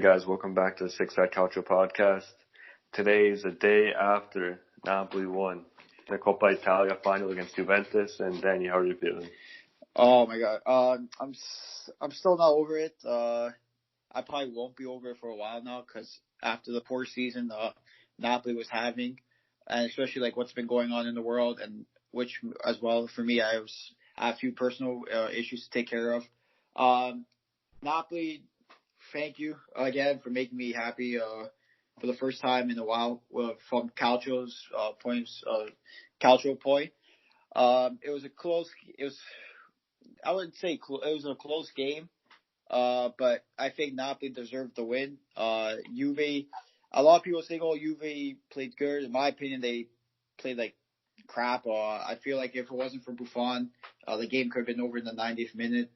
guys, welcome back to the Six-Side Calcio Podcast. Today is the day after Napoli won the Coppa Italia final against Juventus. And Danny, how are you feeling? Oh my God, I'm still not over it. I probably won't be over it for a while now because after the poor season Napoli was having, and especially like what's been going on in the world, and which as well for me, I have a few personal issues to take care of. Napoli, thank you again for making me happy for the first time in a while from Calcio's Calcio point. It was a close. I wouldn't say it was a close game, but I think Napoli deserved the win. Juve, a lot of people think, "Oh, Juve played good." In my opinion, they played like crap. I feel like if it wasn't for Buffon, the game could have been over in the 90th minute.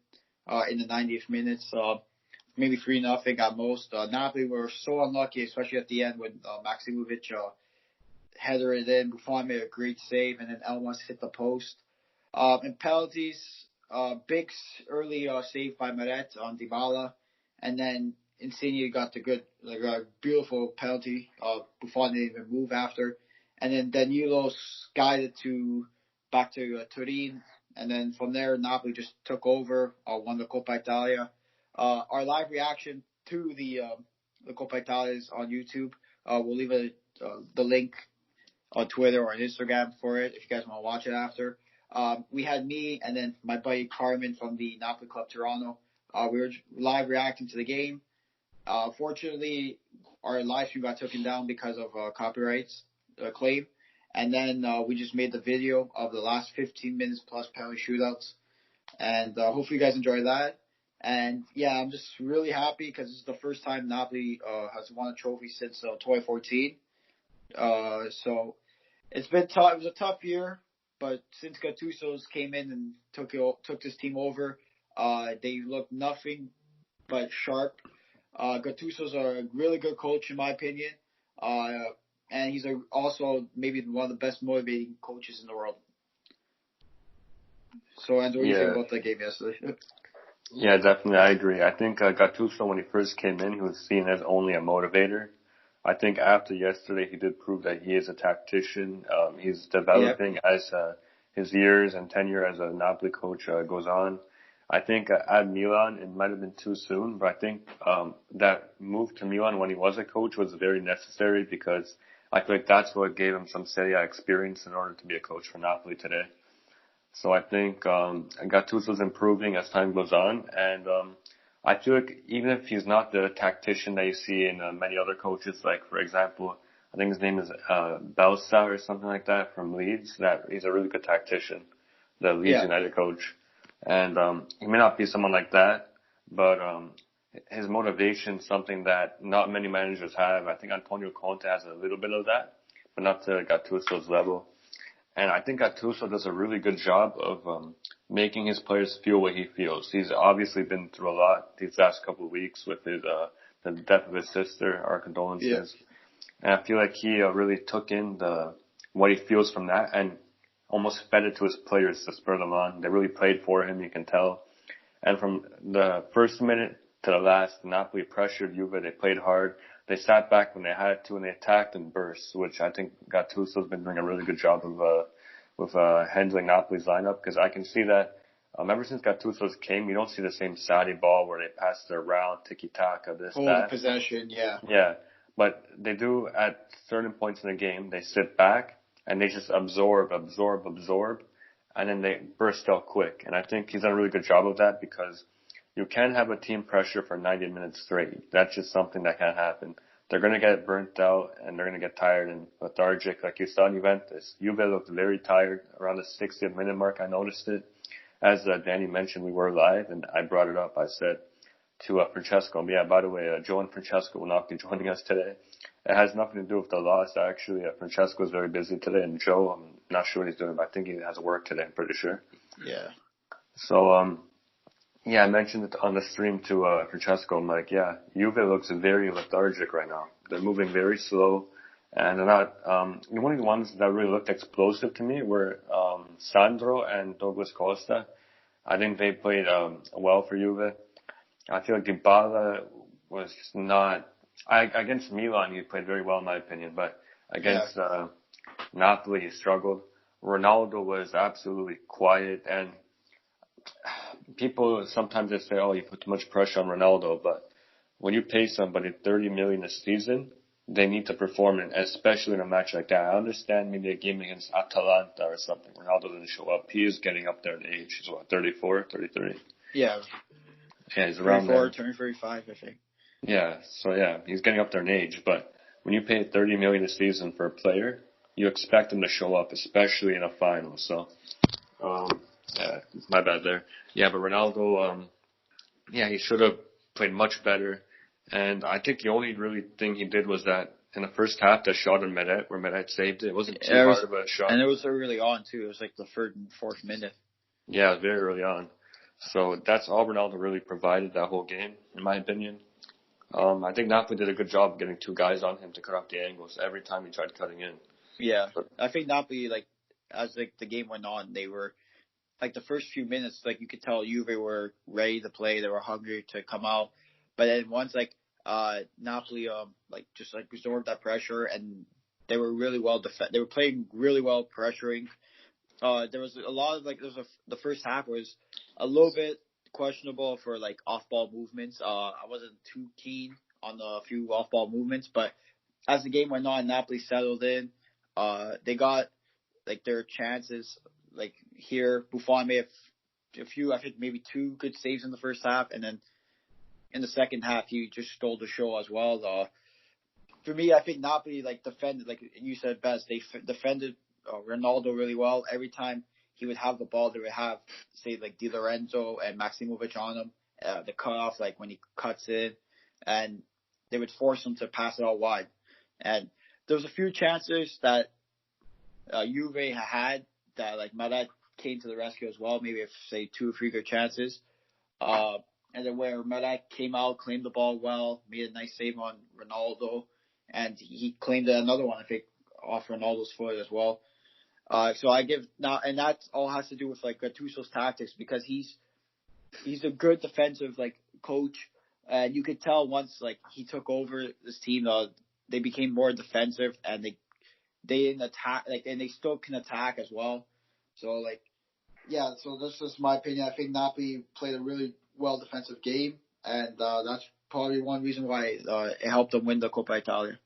Maybe 3-0 at most. Napoli were so unlucky, especially at the end when Maximovic headered it in. Buffon made a great save, and then Elmas hit the post. And penalties, big early save by Meret on Dybala, and then Insigne got a beautiful penalty. Buffon didn't even move after, and then Danilo's guided back to Turin, and then from there Napoli just took over, won the Coppa Italia. Our live reaction to the Coppa Italia is on YouTube. We'll leave the link on Twitter or on Instagram for it if you guys want to watch it after. We had me and then my buddy Carmen from the Napoli Club Toronto. We were live reacting to the game. Fortunately, our live stream got taken down because of copyrights claim. And then we just made the video of the last 15 minutes plus penalty shootouts. And hopefully you guys enjoy that. And yeah, I'm just really happy because this is the first time Napoli has won a trophy since 2014. So it's been tough. It was a tough year, but since Gattuso's came in and took this team over, they look nothing but sharp. Gattuso's a really good coach in my opinion, and he's also maybe one of the best motivating coaches in the world. So, Andrew, what do you think about the game yesterday? Yeah, definitely. I agree. I think Gattuso, when he first came in, he was seen as only a motivator. I think after yesterday, he did prove that he is a tactician. He's developing as his years and tenure as a Napoli coach goes on. I think at Milan, it might have been too soon, but I think that move to Milan when he was a coach was very necessary because I feel like that's what gave him some Serie A experience in order to be a coach for Napoli today. So I think Gattuso's improving as time goes on, and I feel like even if he's not the tactician that you see in many other coaches, like for example, I think his name is Belsa or something like that from Leeds, that he's a really good tactician, the Leeds United coach. And he may not be someone like that, but his motivation is something that not many managers have. I think Antonio Conte has a little bit of that, but not to Gattuso's level. And I think Gattuso does a really good job of making his players feel what he feels. He's obviously been through a lot these last couple of weeks with his the death of his sister. Our condolences. Yeah. And I feel like he really took in what he feels from that and almost fed it to his players to spur them on. They really played for him, you can tell. And from the first minute to the last, Napoli pressured Juve. They played hard. They sat back when they had to, and they attacked and burst, which I think Gattuso's been doing a really good job of with handling Napoli's lineup, because I can see that ever since Gattuso's came, you don't see the same Sarri ball where they pass it around, tiki-taka, this, hold that. The possession, yeah. Yeah, but they do at certain points in the game, they sit back, and they just absorb, and then they burst out quick. And I think he's done a really good job of that because you can't have a team pressure for 90 minutes straight. That's just something that can't happen. They're going to get burnt out and they're going to get tired and lethargic. Like you saw in Juventus, Juve looked very tired around the 60th minute mark. I noticed it. As Danny mentioned, we were live and I brought it up. I said to Francesco, yeah, by the way, Joe and Francesco will not be joining us today. It has nothing to do with the loss, actually. Francesco is very busy today, and Joe, I'm not sure what he's doing, but I think he has work today, I'm pretty sure. Yeah. So, yeah, I mentioned it on the stream to Francesco. I'm like, yeah, Juve looks very lethargic right now. They're moving very slow, and they're not. One of the ones that really looked explosive to me were Sandro and Douglas Costa. I think they played well for Juve. I feel like Dybala, was not. Against Milan, he played very well in my opinion, but against Napoli, he struggled. Ronaldo was absolutely quiet, and people sometimes they say, "Oh, you put too much pressure on Ronaldo," but when you pay somebody 30 million a season, they need to perform, and especially in a match like that. I understand maybe a game against Atalanta or something. Ronaldo didn't show up. He is getting up there in age. He's what, 34, 33? Yeah. Yeah, he's around 34, there. turning 35, I think. Yeah, so yeah, he's getting up there in age, but when you pay 30 million a season for a player, you expect him to show up, especially in a final. So, yeah, my bad there. Yeah, but Ronaldo, yeah, he should have played much better. And I think the only really thing he did was that in the first half, that shot on Meret, where Meret saved it. It wasn't too hard of a shot. And it was early on, too. It was like the third and fourth minute. Yeah, it was very early on. So that's all Ronaldo really provided that whole game, in my opinion. I think Napoli did a good job getting two guys on him to cut off the angles every time he tried cutting in. Yeah, I think Napoli, as the game went on, they were, the first few minutes, you could tell Juve were ready to play. They were hungry to come out. But then once, Napoli, just absorbed that pressure, and they were really well they were playing really well, pressuring. There was a lot of, the first half was a little bit questionable for off-ball movements. I wasn't too keen on a few off-ball movements, but as the game went on, Napoli settled in. They got their chances. Here, Buffon made a few, I think maybe two good saves in the first half, and then in the second half he just stole the show as well. For me, I think Napoli defended, you said best. They defended Ronaldo really well. Every time he would have the ball, they would have, say, Di Lorenzo and Maximovic on him. The cutoff, when he cuts in, and they would force him to pass it all wide. And there was a few chances that Juve had that, Meret came to the rescue as well. Maybe, say, 2 or 3 good chances. And then where Meret came out, claimed the ball well, made a nice save on Ronaldo, and he claimed another one, I think, off Ronaldo's foot as well. So I give now, and that all has to do with Gattuso's tactics, because he's a good defensive coach, and you could tell once he took over this team, they became more defensive, and they didn't attack, and they still can attack as well. So yeah, so this is my opinion. I think Napoli played a really well defensive game, and that's probably one reason why it helped them win the Coppa Italia.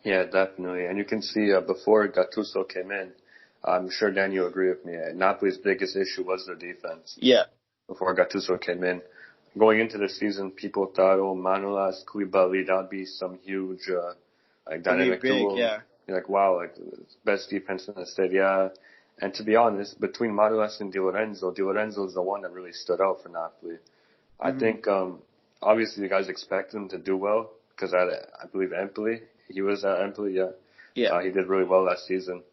Yeah, definitely. And you can see before Gattuso came in, I'm sure, Dan, you agree with me, Napoli's biggest issue was their defense. Yeah. Before Gattuso came in. Going into the season, people thought, Manolas, Koulibaly, that would be some huge dynamic duel. Yeah. You're wow, best defense in the state, yeah. And to be honest, between Manolas and Di Lorenzo is the one that really stood out for Napoli. Mm-hmm. I think, obviously, the guys expect him to do well, because I believe Empoli, he was at Empoli, yeah. Yeah. He did really well last season.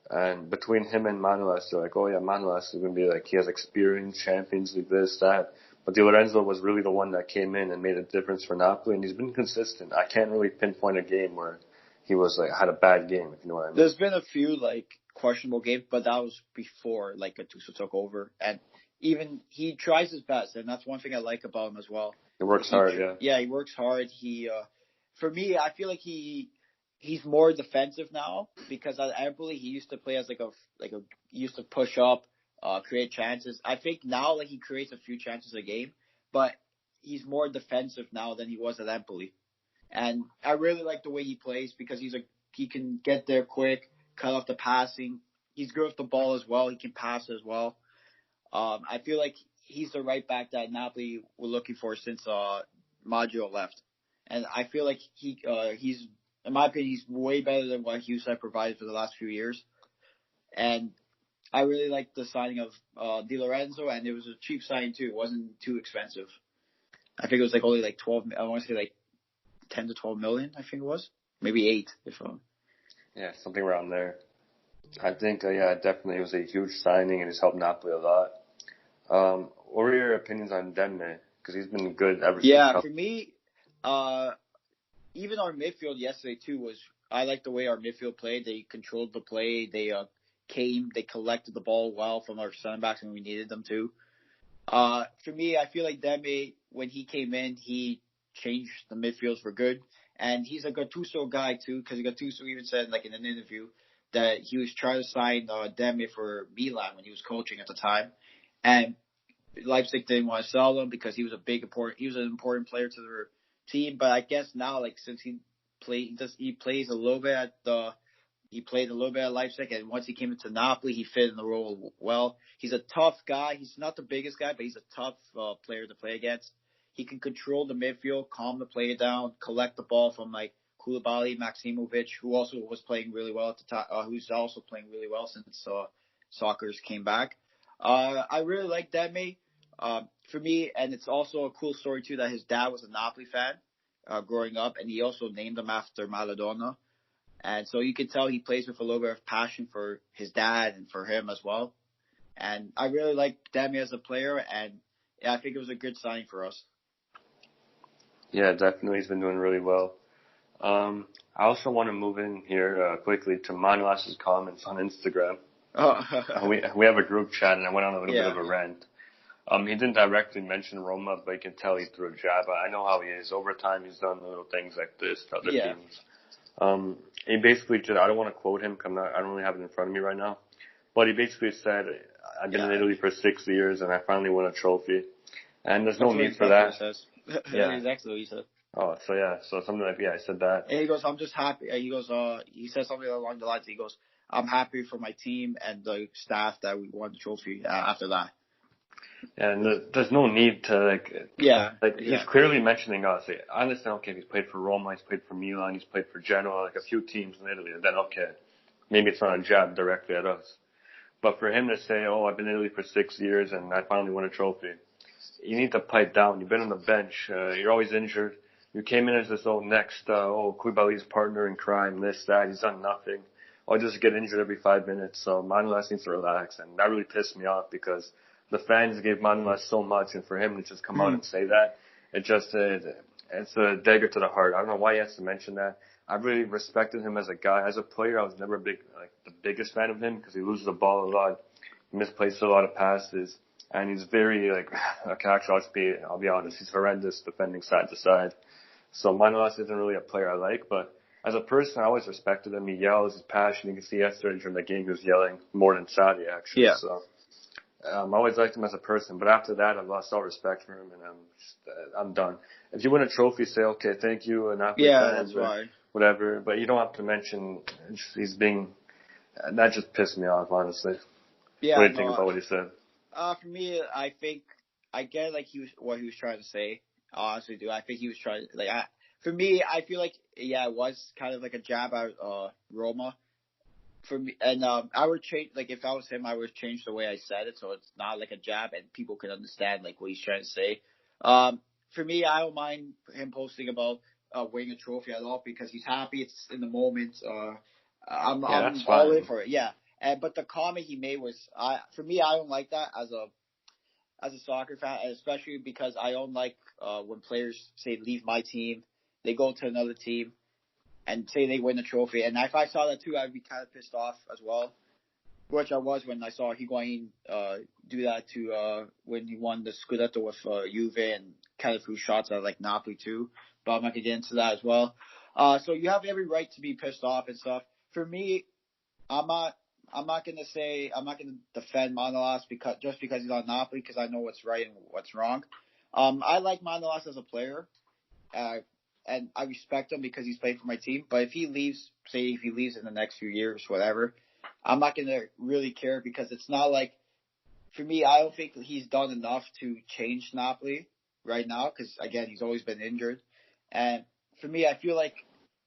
And between him and Manolas, they're Manolas is going to be he has experience, Champions League, this, that. But Di Lorenzo was really the one that came in and made a difference for Napoli, and he's been consistent. I can't really pinpoint a game where he was had a bad game, if you know what I mean. There's been a few questionable games, but that was before Gattuso took over, and even he tries his best, and that's one thing I like about him as well. He works hard, yeah. Yeah, he works hard. He, for me, I feel he's more defensive now, because at Empoli he used to play as he used to push up, create chances. I think now he creates a few chances a game, but he's more defensive now than he was at Empoli. And I really like the way he plays, because he can get there quick, cut off the passing. He's good with the ball as well. He can pass as well. I feel he's the right back that Napoli were looking for since Maggio left. And I feel he's, in my opinion, he's way better than what Hughes had provided for the last few years. And I really like the signing of Di Lorenzo, and it was a cheap signing too. It wasn't too expensive. I think it was only 12. I want to say 10 to 12 million. I think it was maybe 8 if. Yeah, something around there. I think definitely it was a huge signing, and it's helped Napoli a lot. What were your opinions on Demme? Because he's been good ever since. Yeah, for me, even our midfield yesterday too I liked the way our midfield played. They controlled the play. They they collected the ball well from our center backs when we needed them to. For me, I feel Demme, when he came in, he change the midfields for good. And he's a Gattuso guy too, because Gattuso even said like in an interview that he was trying to sign Demi for Milan when he was coaching at the time, and Leipzig didn't want to sell him because he was an important player to their team. But I guess now, like since he plays a little bit he played a little bit at Leipzig, and once he came into Napoli, he fit in the role well. He's a tough guy. He's not the biggest guy, but he's a tough player to play against. He can control the midfield, calm the player down, collect the ball from like Koulibaly, Maximovic, who also was playing really well at the time, who's also playing really well since Soccer's came back. I really like Demi. For me, and it's also a cool story too that his dad was a Napoli fan growing up, and he also named him after Maradona. And so you can tell he plays with a little bit of passion for his dad and for him as well. And I really like Demi as a player, and yeah, I think it was a good signing for us. Yeah, definitely. He's been doing really well. I also want to move in here quickly to Manolas's comments on Instagram. We have a group chat, and I went on a little bit of a rant. He didn't directly mention Roma, but you can tell he threw a jab. I know how he is. Over time, he's done little things like this to other teams. He basically just, I don't want to quote him because I don't really have it in front of me right now, but he basically said, I've been in Italy for 6 years and I finally won a trophy. And there's no need for that. Yeah, exactly what he said. Oh, so something like, I said that. And he goes, I'm just happy. He goes, he said something along the lines. He goes, I'm happy for my team and the staff that we won the trophy after that. And there's no need to he's clearly mentioning us. I understand, okay, he's played for Roma, he's played for Milan, he's played for Genoa, like a few teams in Italy. Then okay, maybe it's not a jab directly at us. But for him to say, oh, I've been in Italy for 6 years and I finally won a trophy, you need to pipe down. You've been on the bench. You're always injured. You came in as this Koulibaly's partner in crime, this, that. He's done nothing. I'll just get injured every 5 minutes. So Manolas needs to relax. And that really pissed me off because the fans gave Manolas so much. And for him to just come out and say that, it's a dagger to the heart. I don't know why he has to mention that. I really respected him as a guy. As a player, I was never the biggest fan of him because he loses the ball a lot. He misplaces a lot of passes. And he's very, I'll be honest, he's horrendous defending side to side. So Manolas isn't really a player I like, but as a person, I always respected him. He yells, he's passionate. You can see yesterday during the game he was yelling more than Sadi, actually. Yeah. So I always liked him as a person, but after that, I've lost all respect for him, and I'm done. If you win a trophy, say, okay, thank you, and Napoli fans, that's right. Whatever, but you don't have to mention that just pissed me off, honestly. Yeah, what do you think about what he said? For me, I think I get what he was trying to say. I honestly do. I think he was trying for me, I feel like it was kind of like a jab at Roma. For me, and I would change, like if I was him, I would change the way I said it so it's not like a jab and people can understand like what he's trying to say. For me, I don't mind him posting about winning a trophy at all because he's happy. It's in the moment. I'm all in for it. Yeah. But the comment he made was, for me, I don't like that as a soccer fan, and especially because I don't like when players say leave my team, they go to another team, and say they win the trophy. And if I saw that too, I'd be kind of pissed off as well, which I was when I saw Higuain do that to when he won the Scudetto with Juve and kind of threw shots at like Napoli too. But I'm not gonna get into that as well. So you have every right to be pissed off and stuff. For me, I'm not going to defend Manolas because he's on Napoli because I know what's right and what's wrong. I like Manolas as a player, and I respect him because he's played for my team. But if he leaves in the next few years, whatever, I'm not going to really care because it's not like, for me, I don't think he's done enough to change Napoli right now because, again, he's always been injured. And for me, I feel like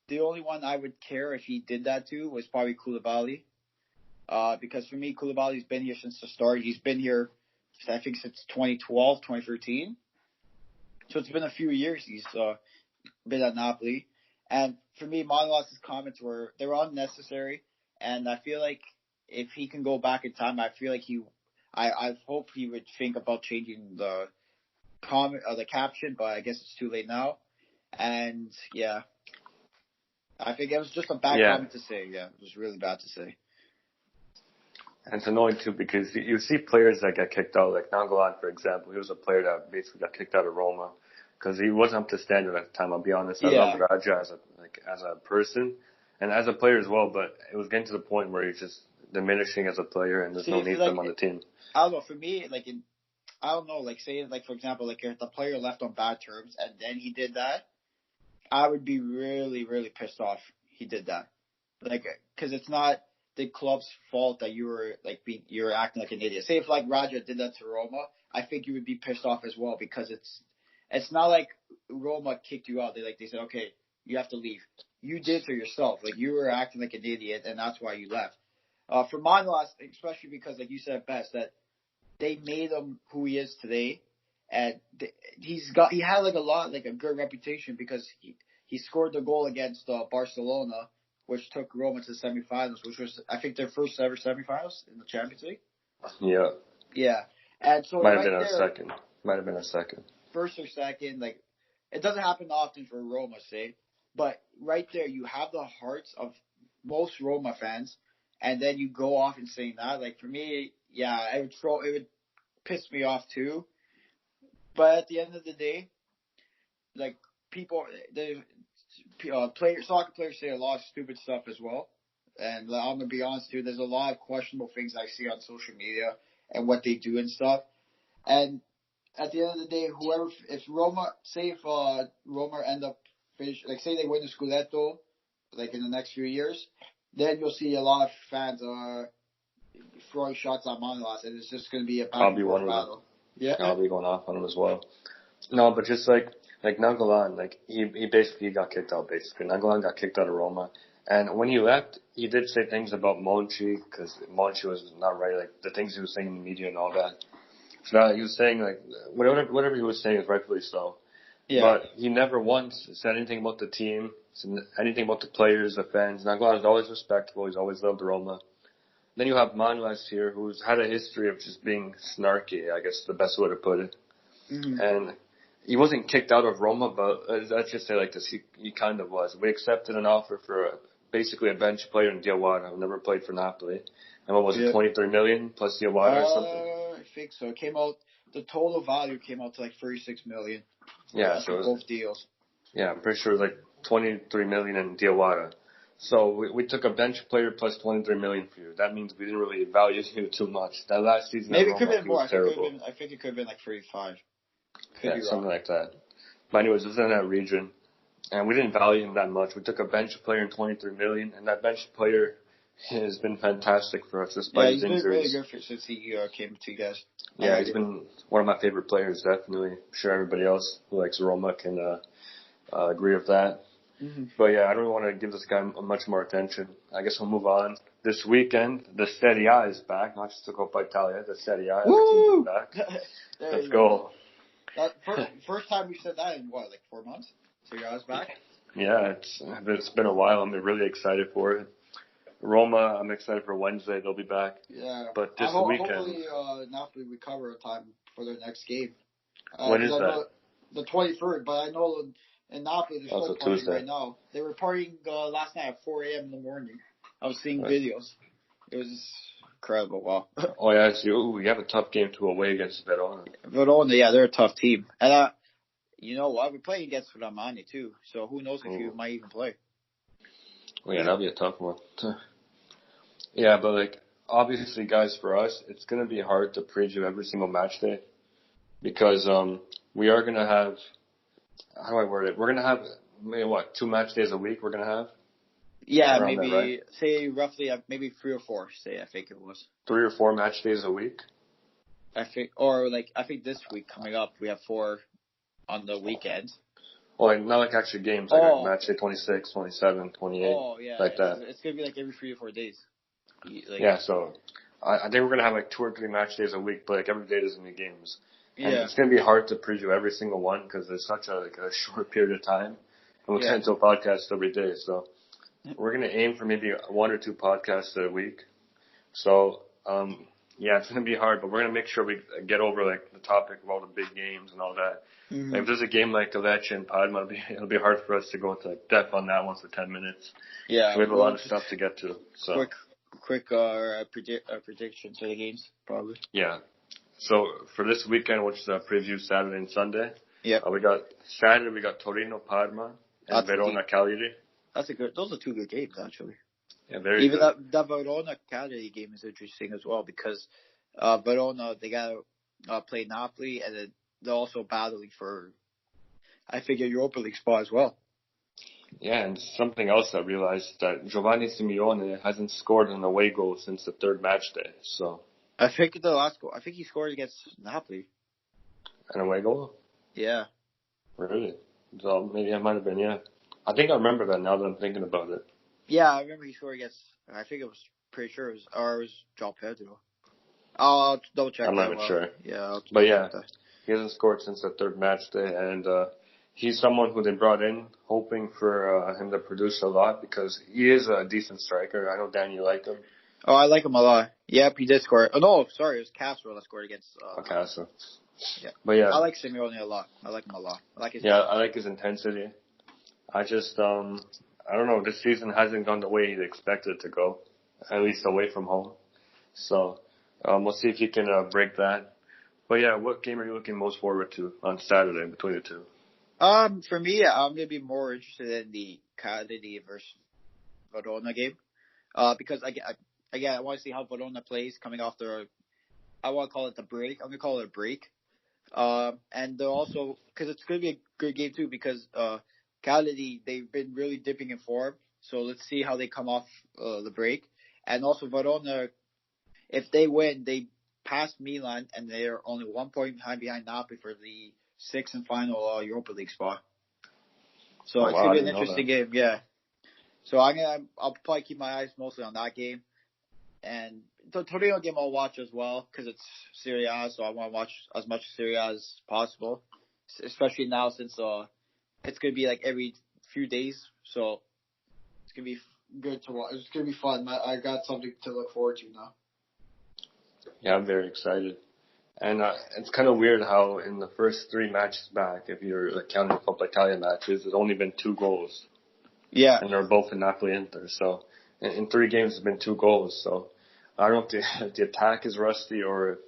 the only one I would care if he did that to was probably Koulibaly. Because for me, Koulibaly's been here since the start. He's been here, I think, since 2012, 2013. So it's been a few years he's been at Napoli. And for me, Manolas' comments were unnecessary. And I feel like if he can go back in time, I feel like I hope he would think about changing the comment, the caption, but I guess it's too late now. And yeah, I think it was just a bad comment to say. Yeah, it was really bad to say. And it's annoying too because you see players that get kicked out, like Nangolan, for example. He was a player that basically got kicked out of Roma. because he wasn't up to standard at the time. I'll be honest. I Yeah. love Raja as a person and as a player as well, but it was getting to the point where he's just diminishing as a player, and there's no need for him on the team. I don't know. For me, I don't know. Like, say, like for example, like if the player left on bad terms and then he did that, I would be really, really pissed off. He did that, like, because it's not the club's fault that you were acting like an idiot. Say if like Raja did that to Roma, I think you would be pissed off as well, because it's not like Roma kicked you out. They said, okay, you have to leave. You did to yourself. Like, you were acting like an idiot, and that's why you left. For Manolas, especially because, like you said best, that they made him who he is today, and he had a good reputation because he scored the goal against Barcelona, which took Roma to the semifinals, which was, I think, their first ever semifinals in the Champions League. Yeah. Yeah. And so Might have been a second. First or second, like, it doesn't happen often for Roma, say, but right there you have the hearts of most Roma fans, and then you go off and saying that. Like, for me, yeah, it would piss me off too. But at the end of the day, like, soccer players say a lot of stupid stuff as well. And I'm gonna be honest too, there's a lot of questionable things I see on social media and what they do and stuff. And at the end of the day, if Roma end up finish, like, say they win the Scudetto, like, in the next few years, then you'll see a lot of fans throwing shots at Manolas, and it's just going to be a back and forth battle. Yeah, I'll be going off on him as well. No, but just like Nainggolan, like, he basically got kicked out. Nainggolan got kicked out of Roma, and when he left, he did say things about Monchi, because Monchi was not right, like the things he was saying in the media and all that. So he was saying, like, whatever he was saying is rightfully so. Yeah. But he never once said anything about the team, anything about the players, the fans. Nainggolan is always respectful. He's always loved Roma. Then you have Manolas here, who's had a history of just being snarky, I guess the best way to put it. Mm-hmm. And he wasn't kicked out of Roma, but let's just say like this, he kind of was. We accepted an offer for basically a bench player in Diawara, who never played for Napoli. And what was it, 23 million plus Diawara or something? I think so. It came out, the total value came out to like 36 million. Yeah, so both deals. Yeah, I'm pretty sure it was like 23 million in Diawara. So we took a bench player plus 23 million for you. That means we didn't really value you too much. That last season, maybe it could have been more. I think it could have been like 35. Yeah, something like that. But anyways, it was in that region, and we didn't value him that much. We took a bench player in 23 million, and that bench player has been fantastic for us despite his injuries. Yeah, he's been really good since he came to you guys. Yeah, he's been one of my favorite players, definitely. I'm sure everybody else who likes Roma can agree with that. Mm-hmm. But yeah, I don't really want to give this guy much more attention. I guess we'll move on. This weekend, the Serie A is back, not just the Coppa Italia. The Serie A is back. Let's go. First time we said that in what, like 4 months? Serie A is back? Yeah, it's been a while. I'm really excited for it. Roma, I'm excited for Wednesday. They'll be back. Yeah. But this weekend. Hopefully, Napoli recover in time for their next game. When is that? The 23rd, but I know in Napoli they're still partying right now. They were partying last night at 4 a.m. in the morning. I was seeing videos. It was incredible. Wow. Oh, yeah. So we have a tough game to away against Verona. Verona, yeah, they're a tough team. And you know what? We're playing against Ramani too. So who knows if you might even play. Well, yeah, that'll be a tough one. Yeah, but like, obviously, guys, for us, it's going to be hard to preview every single match day because we are going to have, how do I word it? We're going to have, maybe 2 match days a week we're going to have? Yeah, maybe, that, right? Say roughly, maybe 3 or 4, I think it was. 3 or 4 match days a week? I think this week coming up, we have 4 on the weekends. Well, like, not like actual games, like match day 26, 27, 28, like that. It's going to be like every 3 or 4 days. Yeah, so I think we're going to have like 2 or 3 match days a week, but like every day there's going to be games. And it's going to be hard to preview every single one because there's such a short period of time. And we'll tend to a podcast every day, so we're going to aim for maybe 1 or 2 podcasts a week. So, it's going to be hard, but we're going to make sure we get over like the topic of all the big games and all that. Mm-hmm. Like, if there's a game like Lecce and Padma, it'll be hard for us to go into like depth on that one for 10 minutes. Yeah, so we have a lot of stuff to get to. So quick predictions for the games, probably. Yeah. So for this weekend, which is preview Saturday and Sunday. Yeah. We got Saturday. We got Torino, Parma, and Verona, Cagliari. Those are two good games actually. Yeah, very Even good. that Verona Cagliari game is interesting as well because Verona they got to play Napoli and then they're also battling for I figure Europa League spot as well. Yeah, and something else I realized that Giovanni Simeone hasn't scored an away goal since the third match day. So I think the last goal. I think he scored against Napoli. an away goal? Yeah. Really? So maybe I might have been. Yeah, I think I remember that now that I'm thinking about it. Yeah, I remember he scored against. I think it was pretty sure it was João Pedro. I'll double check. I'm not even sure. Yeah, but yeah, he hasn't scored since the third match day, and he's someone who they brought in hoping for him to produce a lot because he is a decent striker. I know Dan, you like him. Oh, I like him a lot. Yep, he did score. Oh no, sorry, it was Castro that scored against. Castro. Yeah, but yeah, I like Simeone a lot. I like him a lot. I like his. Yeah, I like his intensity. I just I don't know. This season hasn't gone the way he expected it to go, at least away from home. So we'll see if he can break that. But yeah, what game are you looking most forward to on Saturday between the two? For me, I'm gonna be more interested in the Cagliari versus Verona game. Because I want to see how Verona plays coming off I want to call it the break. I'm gonna call it a break. And they're also because it's gonna be a good game too because Cagliari they've been really dipping in form. So let's see how they come off the break. And also Verona, if they win, they pass Milan and they're only 1 point behind Napoli for the sixth and final Europa League spot. So it's gonna be an interesting game, yeah. So I'll probably keep my eyes mostly on that game, and the Torino game I'll watch as well because it's Serie A, so I want to watch as much Serie A as possible, especially now since it's gonna be like every few days, so it's gonna be good to watch. It's gonna be fun. I got something to look forward to now. Yeah, I'm very excited. And it's kind of weird how in the first three matches back, if you're counting Coppa Italia matches, there's only been 2 goals. Yeah. And they're both in Napoli Inter. So in 3 games, there's been 2 goals. So I don't know if the attack is rusty or if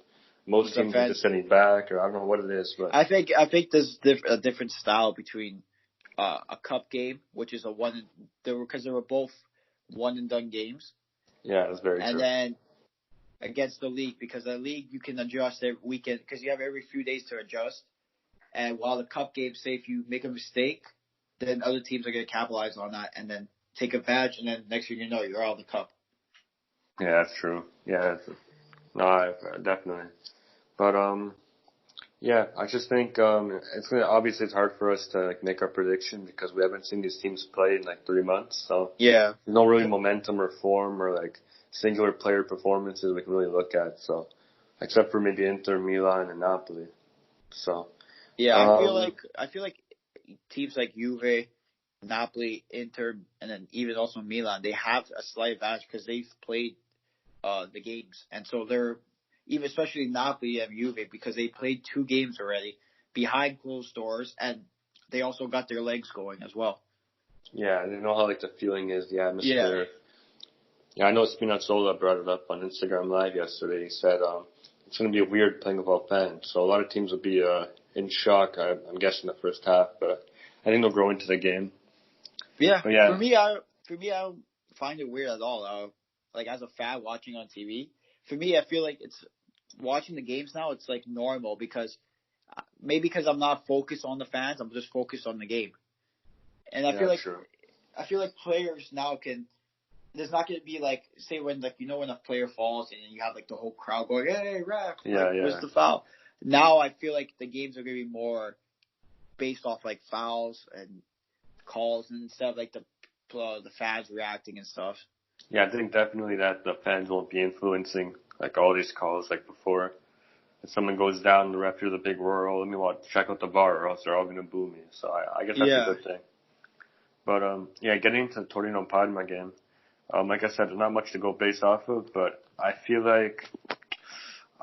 most teams are just sitting back or I don't know what it is. But I think there's a different style between a cup game, which is because they were both one and done games. Yeah, that's very true. And then against the league, because the league you can adjust every weekend because you have every few days to adjust. And while the cup game, say if you make a mistake, then other teams are going to capitalize on that and then take advantage, and then next thing you know, you're out of the cup. Yeah, that's true. Yeah, definitely. But yeah, I just think obviously it's hard for us to make our prediction because we haven't seen these teams play in 3 months. So yeah, there's no really momentum or form or singular player performances we can really look at. So except for maybe Inter, Milan, and Napoli. So yeah, I feel like teams like Juve, Napoli, Inter, and then even also Milan, they have a slight advantage because they've played the games, and so they're even especially Napoli and Juve because they played 2 games already behind closed doors, and they also got their legs going as well. Yeah, they know how the feeling is, the atmosphere. Yeah, I know Spinazzola brought it up on Instagram Live yesterday. He said it's going to be weird playing without fans, so a lot of teams will be in shock. I'm guessing the first half, but I think they'll grow into the game. Yeah, for me, I don't find it weird at all. As a fan watching on TV, for me, I feel like it's watching the games now. It's normal because maybe because I'm not focused on the fans, I'm just focused on the game. And I feel like players now can. There's not going to be say when when a player falls and you have the whole crowd going, hey ref, where's the foul? Now I feel like the games are going to be more based off fouls and calls and stuff the fans reacting and stuff. Yeah, I think definitely that the fans won't be influencing all these calls before. If someone goes down, the ref hears a big roar, let me check out the VAR or else they're all going to boo me. So I guess that's a good thing. But getting into the Torino Parma game, like I said, there's not much to go based off of, but I feel I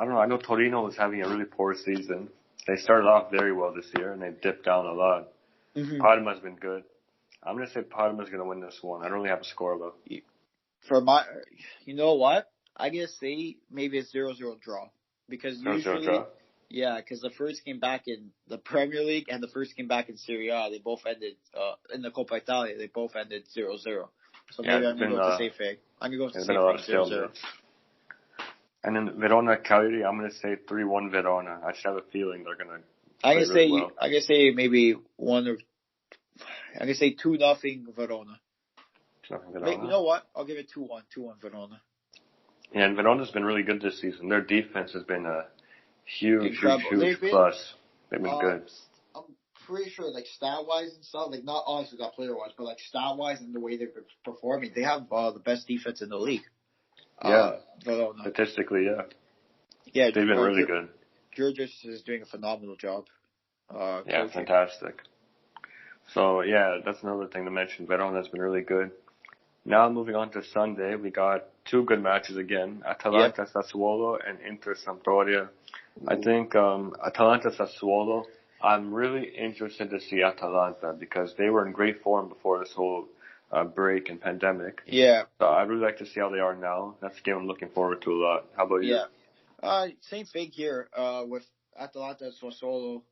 don't know, I know Torino was having a really poor season. They started off very well this year and they dipped down a lot. Mm-hmm. Parma's been good. I'm going to say Parma's going to win this one. I don't really have a score though. You know what? I guess say maybe it's 0-0 draw because 0-0 draw? Yeah, because the first game back in the Premier League and the first game back in Serie A, they both ended in the Coppa Italia. They both ended 0-0. So maybe I'm gonna go with the safe thing. I'm gonna go with the safe thing 0-0. And then Verona Cagliari, I'm gonna say 3-1 Verona. I just have a feeling they're gonna. I'm gonna say maybe I'm gonna say 2-0 Verona. Maybe, you know what? I'll give it 2-1. 2-1 Verona. Yeah, and Verona's been really good this season. Their defense has been a huge plus. They've been good. I'm pretty sure, like, stat-wise and stuff, like, not honestly not player-wise, but, like, stat-wise and the way they've been performing, they have the best defense in the league. Verona. Statistically, yeah. Yeah, they've been really good. Georgios is doing a phenomenal job. Yeah, fantastic. So, yeah, that's another thing to mention. Verona's been really good. Now, moving on to Sunday, we got two good matches again. Atalanta Sassuolo and Inter Sampdoria. I think Atalanta Sassuolo, I'm really interested to see Atalanta because they were in great form before this whole break and pandemic. Yeah. So I'd really like to see how they are now. That's a game I'm looking forward to a lot. How about you? Yeah. Same thing here with Atalanta and Sassuolo.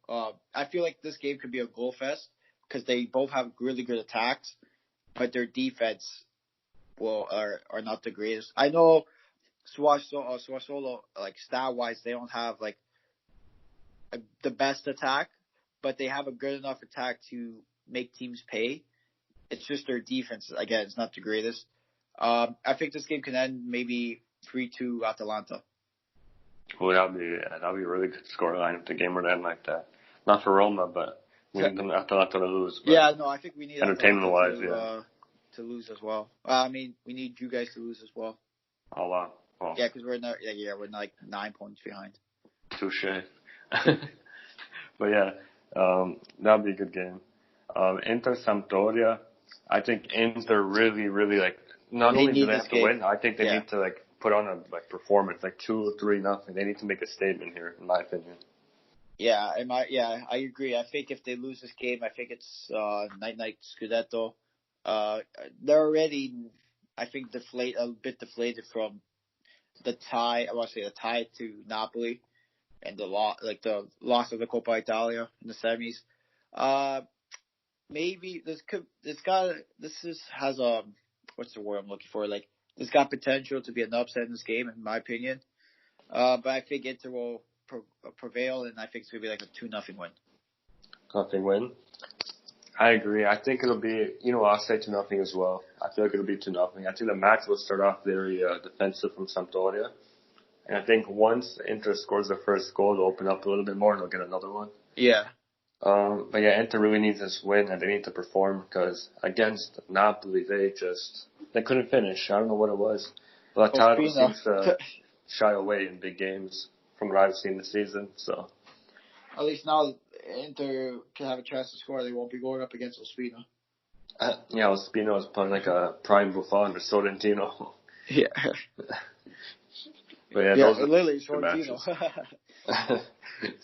I feel like this game could be a goal fest because they both have really good attacks, but their defense are not the greatest. I know Sassuolo, like, stat-wise, they don't have, like, the best attack, but they have a good enough attack to make teams pay. It's just their defense, again, it's not the greatest. I think this game can end maybe 3-2 Atalanta. Well, that'd be a really good scoreline if the game were to end like that. Not for Roma, but we need Atalanta to lose. Yeah, no, I think we need entertainment-wise, to lose as well. I mean, we need you guys to lose as well. Oh, wow. Well, yeah, because we're like 9 points behind. Touche. But yeah, that'll be a good game. Inter Sampdoria, I think Inter really, really, like, not only do they have to win, I think they need to, like, put on a, like, performance, like 2 or 3-0. They need to make a statement here, in my opinion. Yeah, I agree. I think if they lose this game, I think it's night Scudetto. They're already, I think, a bit deflated from the tie. I want to say the tie to Napoli and the loss of the Coppa Italia in the semis. Maybe has a, what's the word I'm looking for? Like, this got potential to be an upset in this game, in my opinion. But I think Inter will prevail, and I think it's gonna be like a 2-0 win. Nothing win. I agree. I think it'll be, I'll say 2-0 as well. I feel like it'll be 2-0. I think the match will start off very defensive from Sampdoria. And I think once Inter scores their first goal, they'll open up a little bit more and they'll get another one. Yeah. But yeah, Inter really needs this win and they need to perform because against Napoli, they couldn't finish. I don't know what it was. But Lautaro seems to shy away in big games from what I've seen this season, so. At least now Inter can have a chance to score. They won't be going up against Ospina. Yeah, Ospina is playing like a prime Buffon or Sorrentino. Yeah. But yeah, those are literally Sorrentino.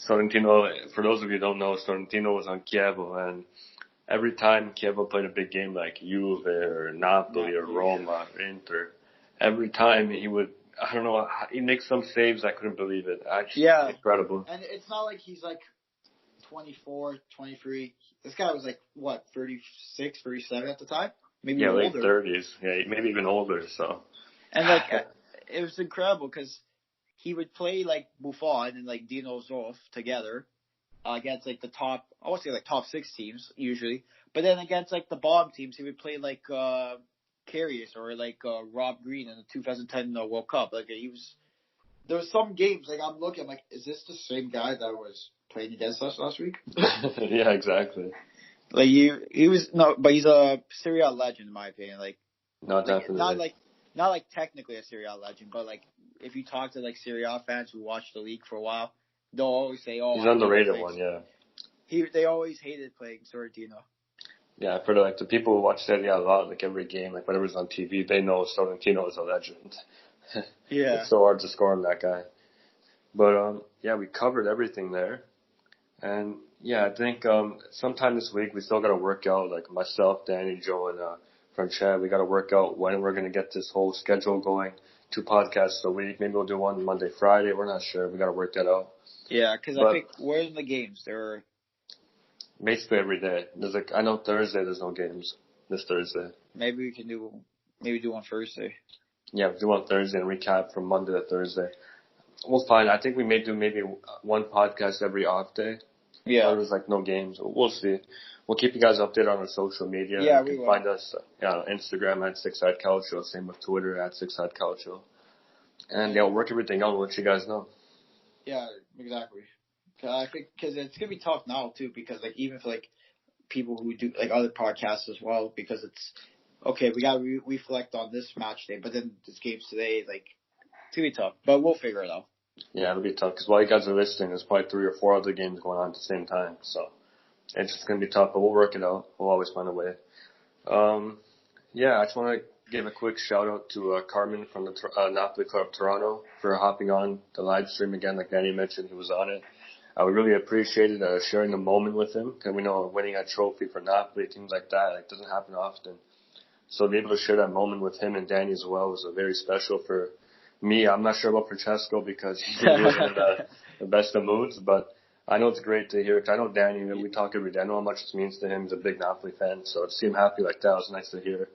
Sorrentino, for those of you who don't know, Sorrentino was on Chievo, and every time Chievo played a big game like Juve or Napoli or Roma or Inter, every time he would, I don't know, he makes some saves, I couldn't believe it. Actually, incredible. And it's not like he's like 24, 23. This guy was like, what, 36, 37 at the time? Maybe late older. 30s. Yeah, maybe even older, so. And like, it was incredible because he would play like Buffon and like Dino Zoff together against like the top, I won't say like top 6 teams usually, but then against like the bottom teams, he would play like Karius or like Rob Green in the 2010 World Cup. Like there was some games like I'm looking, I'm like, is this the same guy that was playing against us last week? Yeah, exactly. Like but he's a Serie A legend in my opinion. Like, no, definitely. Not like technically a Serie A legend, but like if you talk to like Serie A fans who watch the league for a while, they'll always say, "Oh, he's underrated one." Yeah. They always hated playing Sorrentino. Yeah, for the people who watch Serie A a lot, like every game, like whatever's on TV, they know Sorrentino is a legend. Yeah. It's so hard to score on that guy. But yeah, we covered everything there, and yeah, I think sometime this week we still got to work out, like myself, Danny, Joe, and from Chad. We got to work out when we're going to get this whole schedule going. 2 podcasts a week. Maybe we'll do one Monday, Friday. We're not sure. We got to work that out. Yeah, because I think where's the games? They're basically every day. I know Thursday there's no games this Thursday. Maybe we can do on Thursday. Yeah, we'll do on Thursday and recap from Monday to Thursday. We'll find. I think we may do maybe one podcast every off day. Yeah. There's like no games. We'll see. We'll keep you guys updated on our social media. Yeah, you can find us on Instagram at Six Side Calcio. Same with Twitter at Six Side Calcio. And we'll work everything out and let you guys know. Yeah, exactly. I think because it's gonna be tough now too, because like even for like people who do like other podcasts as well, because it's okay. We gotta reflect on this match day, but then this game's today. Like it's gonna be tough, but we'll figure it out. Yeah, it'll be tough because while you guys are listening, there's probably 3 or 4 other games going on at the same time. So it's just going to be tough, but we'll work it out. We'll always find a way. I just want to give a quick shout out to Carmen from the Napoli Club of Toronto for hopping on the live stream again. Like Danny mentioned, he was on it. We really appreciated sharing the moment with him because we know winning a trophy for Napoli, things like that, it doesn't happen often. So to be able to share that moment with him and Danny as well was very special for me. I'm not sure about Francesco because he wasn't the best of moods, but I know it's great to hear. I know Danny, we talk every day. I know how much this means to him. He's a big Napoli fan, so to see him happy like that was nice to hear.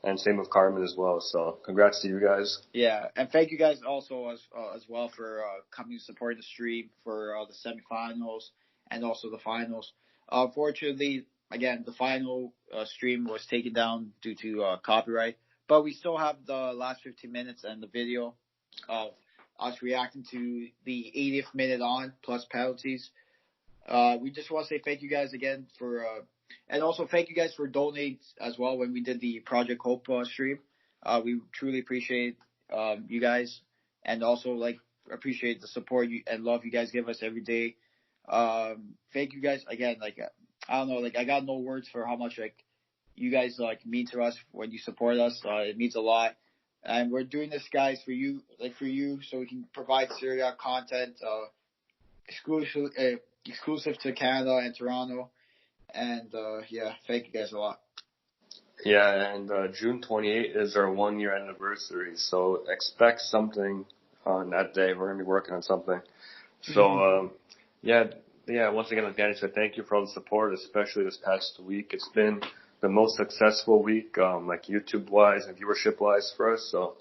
And same with Carmen as well. So congrats to you guys. Yeah, and thank you guys also as well for coming to support the stream for the semifinals and also the finals. Unfortunately, again, the final stream was taken down due to copyright, but we still have the last 15 minutes and the video of us reacting to the 80th minute on plus penalties. We just want to say thank you guys again for, and also thank you guys for donating as well when we did the Project Coppa stream. We truly appreciate you guys, and also appreciate the support and love you guys give us every day. Thank you guys again. I don't know, I got no words for how much you guys mean to us when you support us. It means a lot. And we're doing this, guys, for you, so we can provide Serie A content, exclusive to Canada and Toronto. And, thank you guys a lot. Yeah, and June 28th is our 1-year anniversary, so expect something on that day. We're going to be working on something. So, once again, like Danny said, thank you for all the support, especially this past week. It's been the most successful week, YouTube-wise and viewership-wise for us. So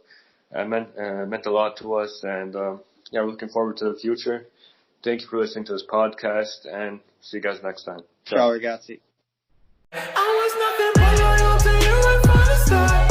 it meant a lot to us, and we're looking forward to the future. Thank you for listening to this podcast, and see you guys next time. Ciao, ragazzi. I was nothing but loyal to you and from the start.